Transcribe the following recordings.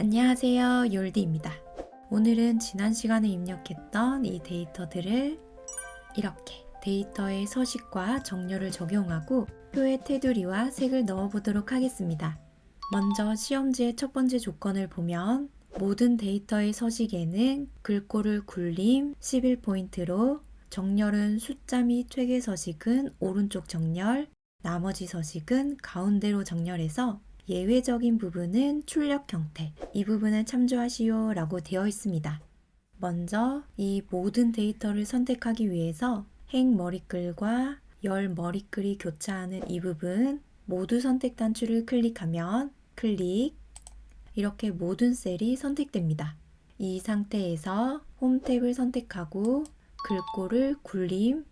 안녕하세요, 욜디입니다. 오늘은 지난 시간에 입력했던 이 데이터들을 이렇게 데이터의 서식과 정렬을 적용하고 표의 테두리와 색을 넣어보도록 하겠습니다. 먼저 시험지의 첫 번째 조건을 보면 모든 데이터의 서식에는 글꼴을 굴림 11포인트로 정렬은 숫자 및 퇴계 서식은 오른쪽 정렬, 나머지 서식은 가운데로 정렬해서 예외적인 부분은 출력 형태, 이 부분을 참조하시오 라고 되어 있습니다. 먼저 이 모든 데이터를 선택하기 위해서 행 머리글과 열 머리글이 교차하는 이 부분 모두 선택 단추를 클릭하면 클릭, 이렇게 모든 셀이 선택됩니다. 이 상태에서 홈 탭을 선택하고 글꼴을 굴림,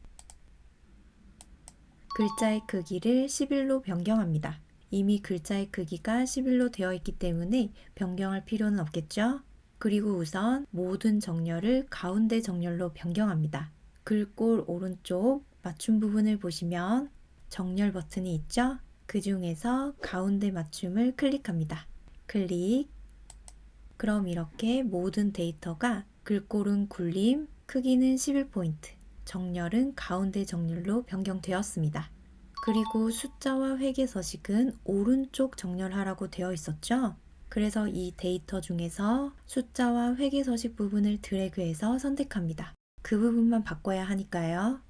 글자의 크기를 11로 변경합니다. 이미 글자의 크기가 11로 되어 있기 때문에 변경할 필요는 없겠죠? 그리고 우선 모든 정렬을 가운데 정렬로 변경합니다. 글꼴 오른쪽 맞춤 부분을 보시면 정렬 버튼이 있죠? 그 중에서 가운데 맞춤을 클릭합니다. 클릭. 그럼 이렇게 모든 데이터가 글꼴은 굴림, 크기는 11포인트, 정렬은 가운데 정렬로 변경되었습니다. 그리고 숫자와 회계 서식은 오른쪽 정렬하라고 되어 있었죠? 그래서 이 데이터 중에서 숫자와 회계 서식 부분을 드래그해서 선택합니다. 그 부분만 바꿔야 하니까요.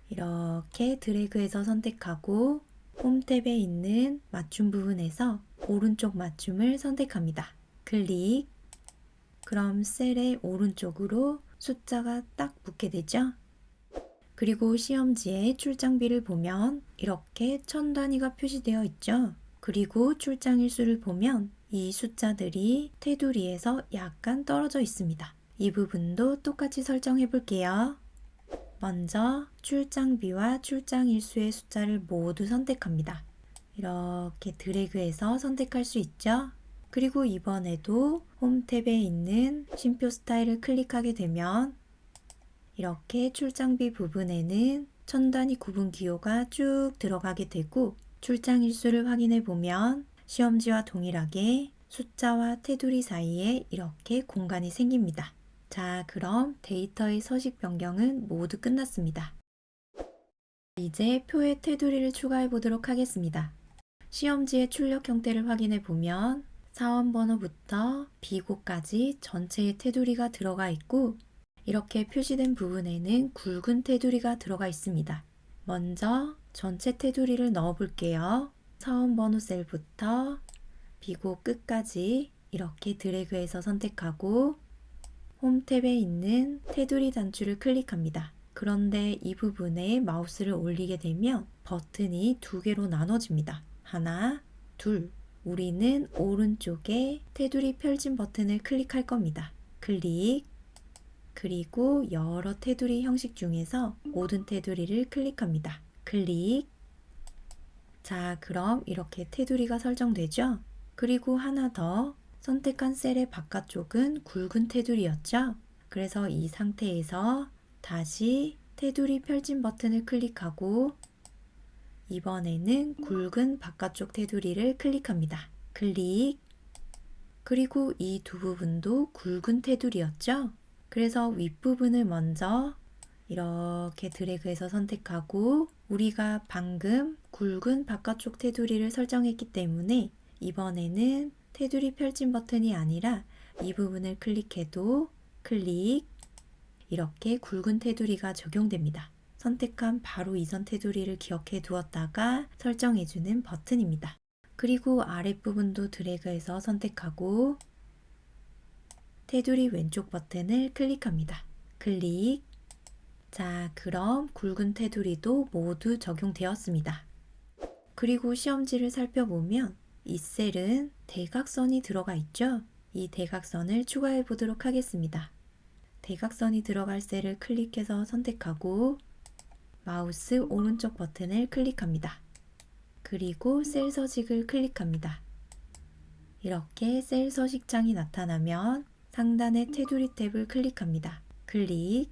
이렇게 드래그해서 선택하고 홈 탭에 있는 맞춤 부분에서 오른쪽 맞춤을 선택합니다. 클릭. 그럼 셀의 오른쪽으로 숫자가 딱 붙게 되죠? 그리고 시험지에 출장비를 보면 이렇게 천 단위가 표시되어 있죠. 그리고 출장 일수를 보면 이 숫자들이 테두리에서 약간 떨어져 있습니다. 이 부분도 똑같이 설정해 볼게요. 먼저 출장비와 출장 일수의 숫자를 모두 선택합니다. 이렇게 드래그해서 선택할 수 있죠. 그리고 이번에도 홈 탭에 있는 쉼표 스타일을 클릭하게 되면 이렇게 출장비 부분에는 천 단위 구분 기호가 쭉 들어가게 되고 출장 일수를 확인해 보면 시험지와 동일하게 숫자와 테두리 사이에 이렇게 공간이 생깁니다. 자, 그럼 데이터의 서식 변경은 모두 끝났습니다. 이제 표의 테두리를 추가해 보도록 하겠습니다. 시험지의 출력 형태를 확인해 보면 사원 번호부터 비고까지 전체의 테두리가 들어가 있고 이렇게 표시된 부분에는 굵은 테두리가 들어가 있습니다. 먼저 전체 테두리를 넣어 볼게요. 사원 번호 셀부터 비고 끝까지 이렇게 드래그해서 선택하고 홈 탭에 있는 테두리 단추를 클릭합니다. 그런데 이 부분에 마우스를 올리게 되면 버튼이 두 개로 나눠집니다. 하나, 둘. 우리는 오른쪽에 테두리 펼침 버튼을 클릭할 겁니다. 클릭. 그리고 여러 테두리 형식 중에서 모든 테두리를 클릭합니다. 클릭. 자, 그럼 이렇게 테두리가 설정되죠? 그리고 하나 더, 선택한 셀의 바깥쪽은 굵은 테두리였죠? 그래서 이 상태에서 다시 테두리 펼침 버튼을 클릭하고 이번에는 굵은 바깥쪽 테두리를 클릭합니다. 클릭. 그리고 이 두 부분도 굵은 테두리였죠? 그래서 윗부분을 먼저 이렇게 드래그해서 선택하고 우리가 방금 굵은 바깥쪽 테두리를 설정했기 때문에 이번에는 테두리 펼침 버튼이 아니라 이 부분을 클릭해도 클릭, 이렇게 굵은 테두리가 적용됩니다. 선택한 바로 이전 테두리를 기억해 두었다가 설정해주는 버튼입니다. 그리고 아랫부분도 드래그해서 선택하고 테두리 왼쪽 버튼을 클릭합니다. 클릭. 자, 그럼 굵은 테두리도 모두 적용되었습니다. 그리고 시험지를 살펴보면 이 셀은 대각선이 들어가 있죠? 이 대각선을 추가해 보도록 하겠습니다. 대각선이 들어갈 셀을 클릭해서 선택하고 마우스 오른쪽 버튼을 클릭합니다. 그리고 셀 서식을 클릭합니다. 이렇게 셀 서식창이 나타나면 상단의 테두리 탭을 클릭합니다. 클릭.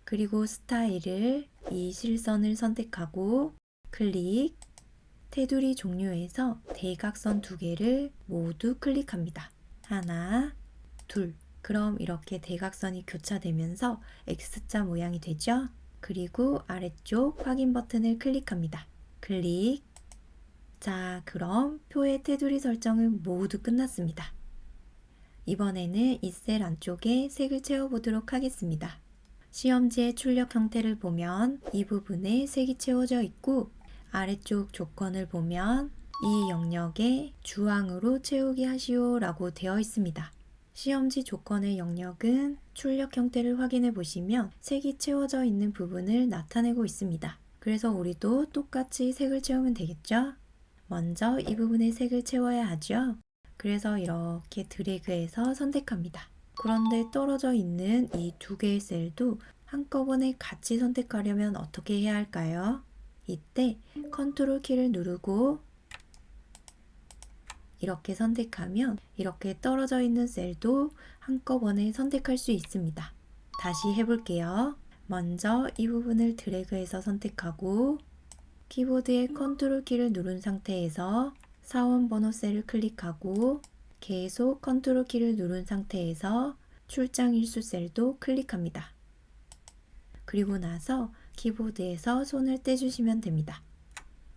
그리고 스타일을 이 실선을 선택하고 클릭. 테두리 종류에서 대각선 두 개를 모두 클릭합니다. 하나, 둘. 그럼 이렇게 대각선이 교차되면서 X자 모양이 되죠? 그리고 아래쪽 확인 버튼을 클릭합니다. 클릭. 자, 그럼 표의 테두리 설정은 모두 끝났습니다. 이번에는 이 셀 안쪽에 색을 채워보도록 하겠습니다. 시험지의 출력 형태를 보면 이 부분에 색이 채워져 있고 아래쪽 조건을 보면 이 영역에 주황으로 채우기 하시오 라고 되어 있습니다. 시험지 조건의 영역은 출력 형태를 확인해 보시면 색이 채워져 있는 부분을 나타내고 있습니다. 그래서 우리도 똑같이 색을 채우면 되겠죠? 먼저 이 부분에 색을 채워야 하죠. 그래서 이렇게 드래그해서 선택합니다. 그런데 떨어져 있는 이 두 개의 셀도 한꺼번에 같이 선택하려면 어떻게 해야 할까요? 이때 컨트롤 키를 누르고 이렇게 선택하면 이렇게 떨어져 있는 셀도 한꺼번에 선택할 수 있습니다. 다시 해볼게요. 먼저 이 부분을 드래그해서 선택하고 키보드의 컨트롤 키를 누른 상태에서 사원 번호 셀을 클릭하고 계속 컨트롤 키를 누른 상태에서 출장 일수 셀도 클릭합니다. 그리고 나서 키보드에서 손을 떼주시면 됩니다.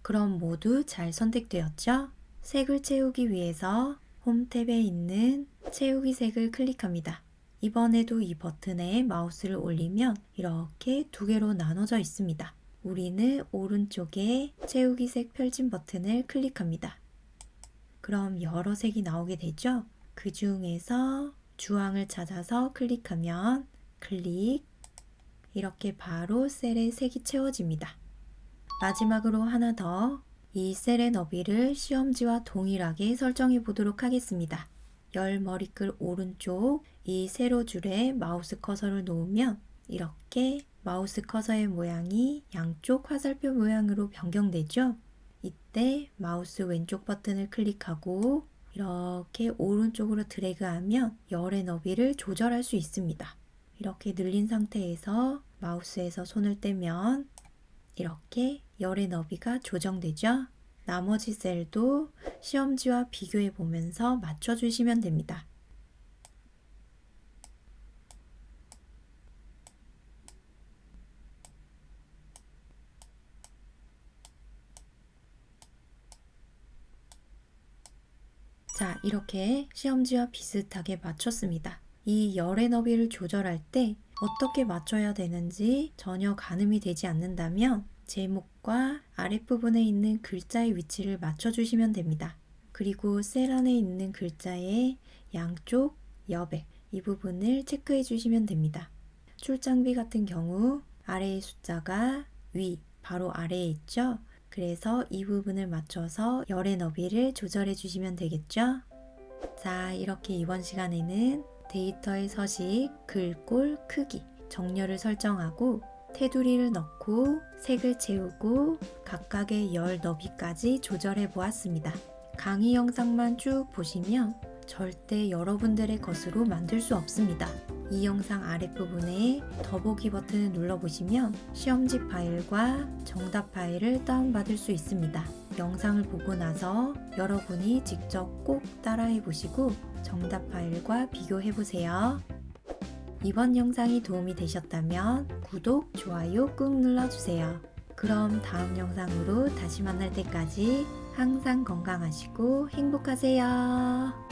그럼 모두 잘 선택되었죠? 색을 채우기 위해서 홈 탭에 있는 채우기 색을 클릭합니다. 이번에도 이 버튼에 마우스를 올리면 이렇게 두 개로 나눠져 있습니다. 우리는 오른쪽에 채우기 색 펼침 버튼을 클릭합니다. 그럼 여러 색이 나오게 되죠? 그 중에서 주황을 찾아서 클릭하면 클릭, 이렇게 바로 셀에 색이 채워집니다. 마지막으로 하나 더, 이 셀의 너비를 시험지와 동일하게 설정해 보도록 하겠습니다. 열 머리글 오른쪽 이 세로 줄에 마우스 커서를 놓으면 이렇게 마우스 커서의 모양이 양쪽 화살표 모양으로 변경되죠? 이때 마우스 왼쪽 버튼을 클릭하고 이렇게 오른쪽으로 드래그하면 열의 너비를 조절할 수 있습니다. 이렇게 늘린 상태에서 마우스에서 손을 떼면 이렇게 열의 너비가 조정되죠? 나머지 셀도 시험지와 비교해 보면서 맞춰주시면 됩니다. 자, 이렇게 시험지와 비슷하게 맞췄습니다. 이 열의 너비를 조절할 때 어떻게 맞춰야 되는지 전혀 가늠이 되지 않는다면 제목과 아랫부분에 있는 글자의 위치를 맞춰주시면 됩니다. 그리고 셀 안에 있는 글자의 양쪽 여백, 이 부분을 체크해 주시면 됩니다. 출장비 같은 경우 아래의 숫자가 위, 바로 아래에 있죠? 그래서 이 부분을 맞춰서 열의 너비를 조절해 주시면 되겠죠? 자, 이렇게 이번 시간에는 데이터의 서식, 글꼴, 크기, 정렬을 설정하고 테두리를 넣고 색을 채우고 각각의 열 너비까지 조절해 보았습니다. 강의 영상만 쭉 보시면 절대 여러분들의 것으로 만들 수 없습니다. 이 영상 아랫부분에 더보기 버튼을 눌러보시면 시험지 파일과 정답 파일을 다운받을 수 있습니다. 영상을 보고 나서 여러분이 직접 꼭 따라해 보시고 정답 파일과 비교해 보세요. 이번 영상이 도움이 되셨다면 구독, 좋아요 꾹 눌러주세요. 그럼 다음 영상으로 다시 만날 때까지 항상 건강하시고 행복하세요.